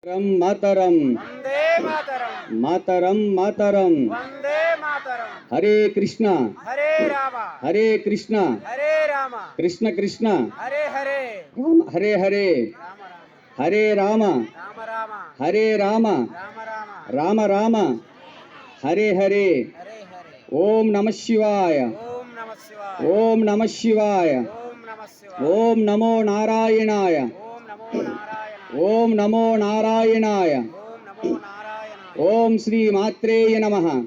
मातरम वंदे मातरम मातरम मातरम वंदे मातरम। हरे कृष्णा हरे रामा हरे कृष्णा हरे रामा कृष्ण कृष्ण हरे हरे राम हरे हरे राम राम हरे राम राम राम हरे राम राम राम राम राम हरे हरे हरे हरे। ओम नमः शिवाय ओम नमः शिवाय ओम नमः शिवाय ओम नमः शिवाय ओम नमो नारायणाय ओम नमो नारायणाय ओम नमो नारायणाय ओम नमो नारायणाय ओम श्री मात्रेय नमः ओम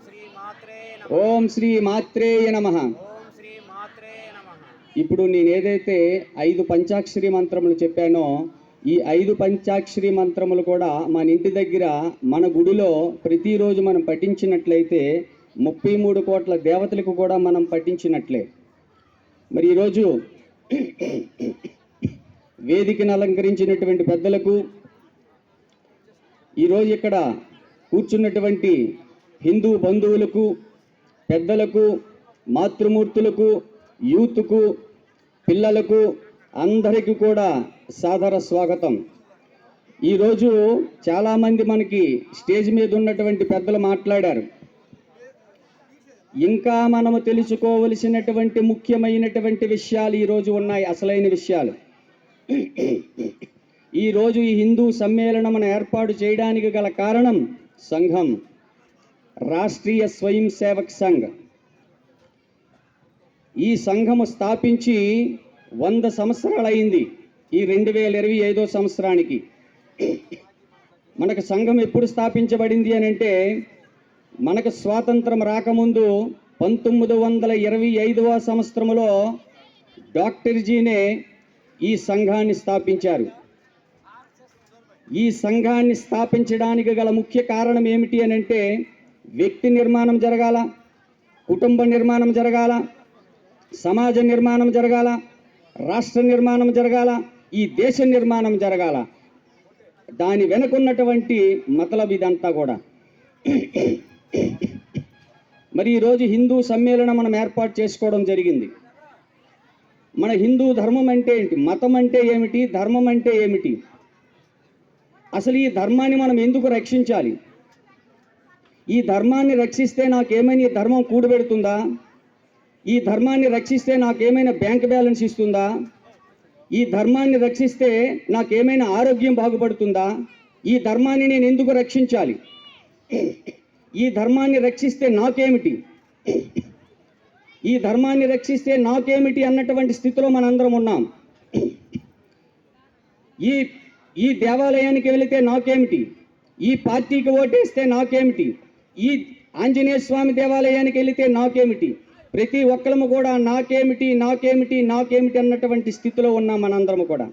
श्री मात्रे नमः ఓం శ్రీ మాత్రేయ నమః. ओम श्री मात्रे नमः। ఇప్పుడు నేను ఏదైతే 5 పంచాక్షరి మంత్రములు చెప్పానో ఈ 5 పంచాక్షరి మంత్రములు కూడా మన ఇంటి దగ్గర మన గుడిలో ప్రతిరోజు మనం పఠించినట్లయితే 33 కోట్ల దేవతలకు కూడా మనం పఠించినట్లే. మరి ఈరోజు వేదికను అలంకరించినటువంటి పెద్దలకు, ఈరోజు ఇక్కడ కూర్చున్నటువంటి హిందూ బంధువులకు, పెద్దలకు, మాతృమూర్తులకు, యూత్కు, పిల్లలకు అందరికీ కూడా సాదర స్వాగతం. ఈరోజు చాలామంది మనకి స్టేజ్ మీద ఉన్నటువంటి పెద్దలు మాట్లాడారు. ఇంకా మనము తెలుసుకోవలసినటువంటి ముఖ్యమైనటువంటి విషయాలు ఈరోజు ఉన్నాయి, అసలైన విషయాలు. ఈరోజు ఈ హిందూ సమ్మేళనం ఏర్పాటు చేయడానికి గల కారణం సంఘం, రాష్ట్రీయ స్వయం సేవక్ సంఘ్. ఈ సంఘము స్థాపించి 100 సంవత్సరాలైంది. ఈ 2025 సంవత్సరానికి మనకు సంఘం ఎప్పుడు స్థాపించబడింది అని అంటే, మనకు స్వాతంత్రం రాకముందు 1925వ సంవత్సరంలో డాక్టర్ జీనే ఈ సంఘాన్ని స్థాపించారు. ఈ సంఘాన్ని స్థాపించడానికి గల ముఖ్య కారణం ఏమిటి అని అంటే, వ్యక్తి నిర్మాణం జరగాల, కుటుంబ నిర్మాణం జరగాల, సమాజ నిర్మాణం జరగాల, రాష్ట్ర నిర్మాణం జరగాల, ఈ దేశ నిర్మాణం జరగాల. దాని వెనుకున్నటువంటి మతలబ్ ఇదంతా కూడా. మరి ఈరోజు హిందూ సమ్మేళనం మనం ఏర్పాటు చేసుకోవడం జరిగింది. మన హిందూ ధర్మం అంటే ఏంటి, మతం అంటే ఏమిటి, ధర్మం అంటే ఏమిటి, అసలు ఈ ధర్మాన్ని మనం ఎందుకు రక్షించాలి, ఈ ధర్మాన్ని రక్షిస్తే నాకేమైనా ఈ ధర్మం కూడబెడుతుందా, ఈ ధర్మాన్ని రక్షిస్తే నాకేమైనా బ్యాంక్ బ్యాలెన్స్ ఇస్తుందా, ఈ ధర్మాన్ని రక్షిస్తే నాకేమైనా ఆరోగ్యం బాగుపడుతుందా, ఈ ధర్మాన్ని నేను ఎందుకు రక్షించాలి, ఈ ధర్మాన్ని రక్షిస్తే నాకేమిటి, ఈ ధర్మాన్ని రక్షిస్తే నాకేమిటి అన్నటువంటి స్థితిలో మనందరం ఉన్నాం. ఈ దేవాలయానికి వెళితే నాకేమిటి, ఈ పార్టీకి ఓటేస్తే నాకేమిటి, ఈ ఆంజనేయ స్వామి దేవాలయానికి వెళితే నాకేమిటి, ప్రతి ఒక్కరము కూడా నాకేమిటి నాకేమిటి నాకేమిటి అన్నటువంటి స్థితిలో ఉన్నాం మనందరము కూడా.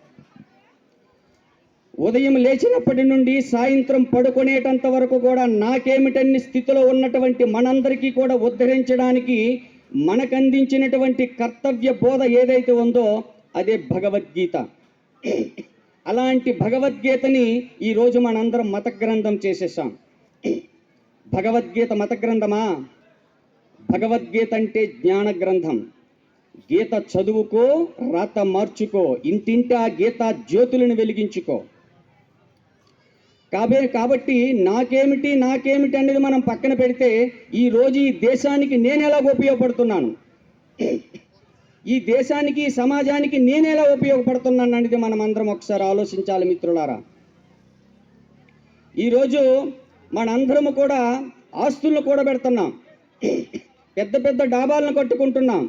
ఉదయం లేచినప్పటి నుండి సాయంత్రం పడుకునేటంత వరకు కూడా నాకేమిటన్ని స్థితిలో ఉన్నటువంటి మనందరికీ కూడా ఉద్ధరించడానికి మనకు అందించినటువంటి కర్తవ్య బోధ ఏదైతే ఉందో అదే భగవద్గీత. అలాంటి భగవద్గీతని ఈరోజు మనందరం మత గ్రంథం చేసేసాం. భగవద్గీత మత గ్రంథమా? భగవద్గీత అంటే జ్ఞాన గ్రంథం. గీత చదువుకో, రాత మార్చుకో, ఇంటింటి ఆ గీత జ్యోతులను వెలిగించుకో. కాబట్టి నాకేమిటి నాకేమిటి అనేది మనం పక్కన పెడితే, ఈరోజు ఈ దేశానికి నేను ఎలా ఉపయోగపడుతున్నాను, ఈ దేశానికి ఈ సమాజానికి నేను ఎలా ఉపయోగపడుతున్నాను అనేది మనం అందరం ఒకసారి ఆలోచించాలి మిత్రులారా. ఈరోజు మనందరము కూడా ఆస్తులను కూడబెడుతున్నాం, పెద్ద పెద్ద డాబాలను కట్టుకుంటున్నాం,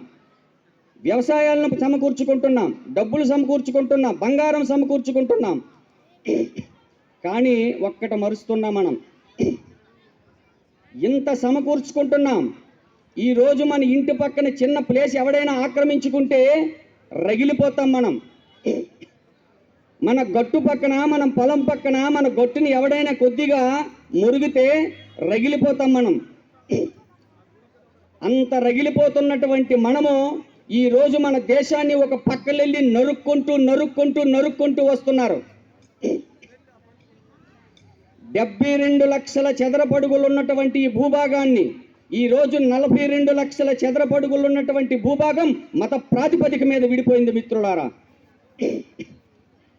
వ్యవసాయాలను సమకూర్చుకుంటున్నాం, డబ్బులు సమకూర్చుకుంటున్నాం, బంగారం సమకూర్చుకుంటున్నాం. కానీ ఒక్కటి మరుస్తున్నాం మనం. ఇంత సమకూర్చుకుంటున్నాం, ఈరోజు మన ఇంటి పక్కన చిన్న ప్లేస్ ఎవడైనా ఆక్రమించుకుంటే రగిలిపోతాం మనం. మన గట్టు పక్కన, మన పొలం పక్కన మన గట్టుని ఎవడైనా కొద్దిగా మురిగితే రగిలిపోతాం మనం. అంత రగిలిపోతున్నటువంటి మనము ఈరోజు మన దేశాన్ని ఒక పక్కలెళ్ళి నరుక్కుంటూ నరుక్కుంటూ నరుక్కుంటూ వస్తున్నారు. 72 లక్షల చదరపడుగులు ఉన్నటువంటి ఈ భూభాగాన్ని ఈరోజు 42 లక్షల చదరపడుగులు ఉన్నటువంటి భూభాగం మత ప్రాతిపదిక మీద విడిపోయింది మిత్రులారా.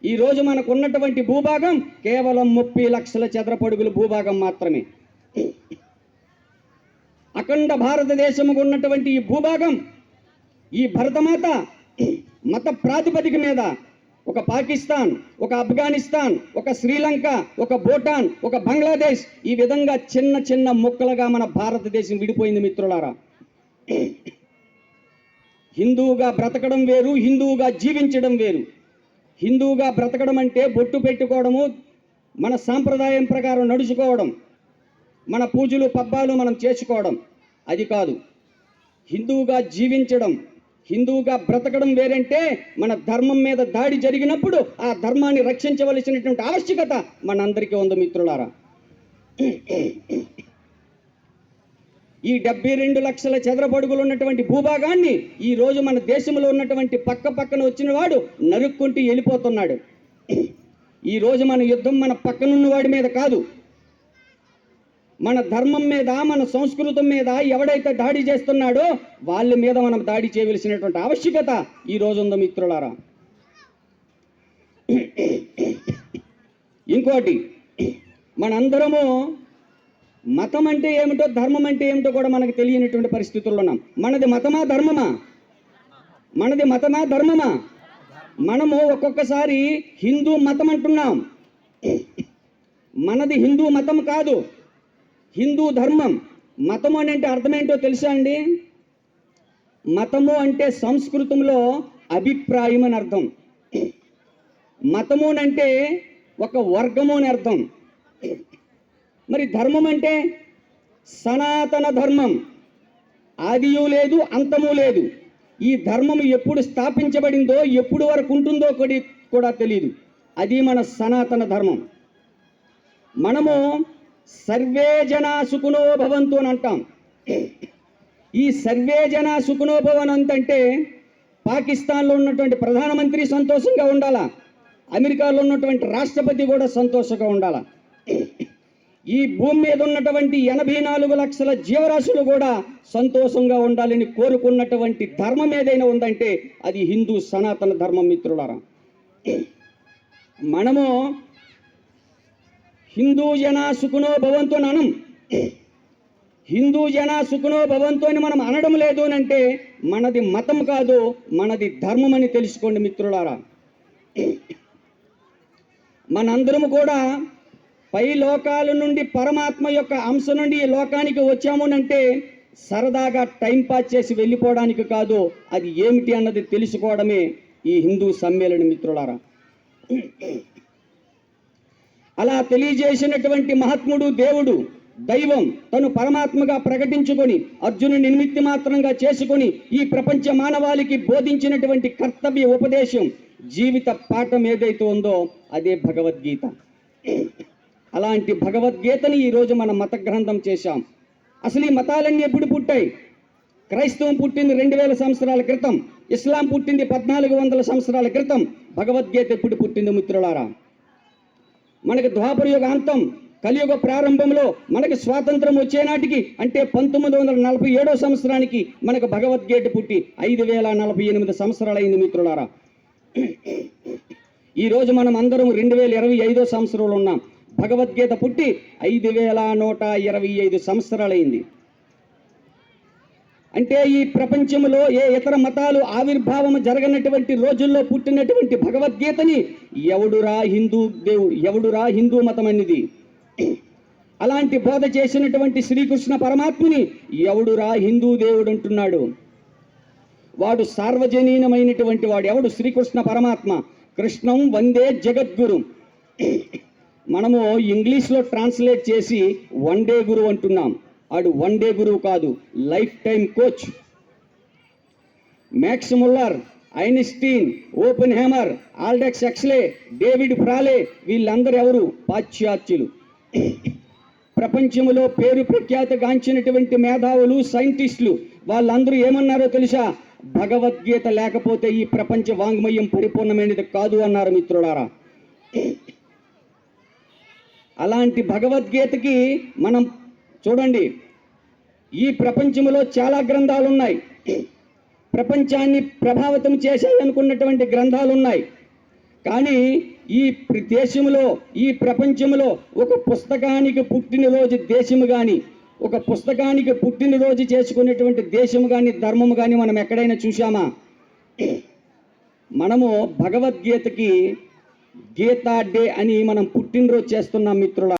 ఈరోజు మనకు ఉన్నటువంటి భూభాగం కేవలం 30 లక్షల చదరపడుగుల భూభాగం మాత్రమే. అఖండ భారతదేశముకు ఉన్నటువంటి ఈ భూభాగం, ఈ భరతమాత మత ప్రాతిపదిక మీద ఒక పాకిస్తాన్, ఒక ఆఫ్ఘనిస్తాన్, ఒక శ్రీలంక, ఒక భూటాన్, ఒక బంగ్లాదేశ్, ఈ విధంగా చిన్న చిన్న ముక్కలుగా మన భారతదేశం విడిపోయింది మిత్రులారా. హిందువుగా బ్రతకడం వేరు, హిందువుగా జీవించడం వేరు. హిందువుగా బ్రతకడం అంటే బొట్టు పెట్టుకోవడము, మన సాంప్రదాయం ప్రకారం నడుచుకోవడం, మన పూజలు పబ్బాలు మనం చేసుకోవడం, అది కాదు. హిందువుగా జీవించడం, హిందువుగా బ్రతకడం వేరంటే మన ధర్మం మీద దాడి జరిగినప్పుడు ఆ ధర్మాన్ని రక్షించవలసినటువంటి ఆవశ్యకత మనందరికీ ఉంది మిత్రులారా. ఈ 72 లక్షల చదరపడుగులు ఉన్నటువంటి భూభాగాన్ని ఈ రోజు మన దేశంలో ఉన్నటువంటి పక్కన వచ్చిన వాడు నరుక్కుంటూ వెళ్ళిపోతున్నాడు. ఈ రోజు మన యుద్ధం మన పక్కనున్న వాడి మీద కాదు, మన ధర్మం మీద, మన సంస్కృతం మీద ఎవడైతే దాడి చేస్తున్నాడో వాళ్ళ మీద మనం దాడి చేయవలసినటువంటి ఆవశ్యకత ఈ రోజు ఉందో మిత్రులారా. ఇంకోటి, మనందరము మతం అంటే ఏమిటో, ధర్మం అంటే ఏమిటో కూడా మనకు తెలియనటువంటి పరిస్థితుల్లో ఉన్నాం. మనది మతమా ధర్మమా? మనది మతమా ధర్మమా? మనము ఒక్కొక్కసారి హిందూ మతం అంటున్నాం. మనది హిందూ మతం కాదు, హిందూ ధర్మం. మతము అని అంటే అర్థం ఏంటో తెలుసా అండి? మతము అంటే సంస్కృతంలో అభిప్రాయం అని అర్థం. మతము అంటే ఒక వర్గము అని అర్థం. మరి ధర్మం అంటే సనాతన ధర్మం, ఆదియు లేదు అంతము లేదు. ఈ ధర్మం ఎప్పుడు స్థాపించబడిందో, ఎప్పుడు వరకు ఉంటుందో కూడా తెలియదు. అది మన సనాతన ధర్మం. మనము సర్వే జనా సుఖినో భవంతు అని అంటాం. ఈ సర్వే జనా సుఖినో భవంతు అంటే పాకిస్తాన్లో ఉన్నటువంటి ప్రధానమంత్రి సంతోషంగా ఉండాలా, అమెరికాలో ఉన్నటువంటి రాష్ట్రపతి కూడా సంతోషంగా ఉండాలా, ఈ భూమి మీద ఉన్నటువంటి 84 లక్షల జీవరాశులు కూడా సంతోషంగా ఉండాలని కోరుకున్నటువంటి ధర్మం ఏదైనా ఉందంటే అది హిందూ సనాతన ధర్మం మిత్రులారా. మనము హిందూ జనా సుఖినో భవంతు అని అనం. హిందూ జనా సుఖినో భవంతు అని మనం అనడం లేదు అని అంటే మనది మతం కాదు, మనది ధర్మం అని తెలుసుకోండి మిత్రులారా. మనందరము కూడా పై లోకాల నుండి పరమాత్మ యొక్క అంశ నుండి ఈ లోకానికి వచ్చామునంటే సరదాగా టైంపాస్ చేసి వెళ్ళిపోవడానికి కాదు, అది ఏమిటి అన్నది తెలుసుకోవడమే ఈ హిందూ సమ్మేళనం మిత్రులారా. అలా తెలియజేసినటువంటి మహాత్ముడు, దేవుడు, దైవం తను పరమాత్మగా ప్రకటించుకొని అర్జునుని నిమిత్తి మాత్రంగా చేసుకొని ఈ ప్రపంచ మానవాళికి బోధించినటువంటి కర్తవ్య ఉపదేశం, జీవిత పాఠం ఏదైతే ఉందో అదే భగవద్గీత. అలాంటి భగవద్గీతని ఈరోజు మనం మత గ్రంథం చేశాం. అసలు ఈ మతాలన్నీ ఎప్పుడు పుట్టాయి? క్రైస్తవం పుట్టింది 2000 సంవత్సరాల క్రితం, ఇస్లాం పుట్టింది 1400 సంవత్సరాల క్రితం. భగవద్గీత ఎప్పుడు పుట్టింది మిత్రులారా? మనకి ద్వాపర యుగ అంతం, కలియుగ ప్రారంభంలో మనకి స్వాతంత్రం వచ్చే నాటికి అంటే 1947 సంవత్సరానికి మనకు భగవద్గీత పుట్టి 5048 సంవత్సరాలు అయింది మిత్రులారా. ఈరోజు మనం అందరం 2025 సంవత్సరంలో ఉన్నాం. భగవద్గీత పుట్టి 5125 సంవత్సరాలైంది. అంటే ఈ ప్రపంచంలో ఏ ఇతర మతాలు ఆవిర్భావం జరగనటువంటి రోజుల్లో పుట్టినటువంటి భగవద్గీతని ఎవడురా హిందూ దేవుడు, ఎవడురా హిందూ మతం అనేది, అలాంటి బోధ చేసినటువంటి శ్రీకృష్ణ పరమాత్ముని ఎవడురా హిందూ దేవుడు అంటున్నాడు. వాడు సార్వజనీనమైనటువంటి వాడు ఎవడు? శ్రీకృష్ణ పరమాత్మ. కృష్ణం వందే జగద్గురు. మనము ఇంగ్లీష్లో ట్రాన్స్లేట్ చేసి వన్ డే గురువు అంటున్నాం. ఆడు వన్ డే గురువు కాదు, life time coach. Max Muller, Einstein, Oppenheimer, Aldous Huxley, David Frawley, వీళ్ళందరూ ఎవరు? పాశ్చాత్యులు. ప్రపంచంలో పేరు ప్రఖ్యాతగాంచినటువంటి మేధావులు, సైంటిస్టులు, వాళ్ళందరూ ఏమన్నారో తెలుసా? భగవద్గీత లేకపోతే ఈ ప్రపంచ వాంగ్మయం పరిపూర్ణమైనది కాదు అన్నారు మిత్రులారా. అలాంటి భగవద్గీతకి మనం చూడండి, ఈ ప్రపంచంలో చాలా గ్రంథాలు ఉన్నాయి. ప్రపంచాన్ని ప్రభావితం చేసేదనుకున్నటువంటి గ్రంథాలు ఉన్నాయి. కానీ దేశంలో ఈ ప్రపంచంలో ఒక పుస్తకానికి పుట్టినరోజు దేశము కానీ, ఒక పుస్తకానికి పుట్టినరోజు చేసుకునేటువంటి దేశము కానీ, ధర్మము కానీ మనం ఎక్కడైనా చూసామా? మనము భగవద్గీతకి గీతా డే అని మనం పుట్టినరోజు చేస్తున్నాం మిత్రుల.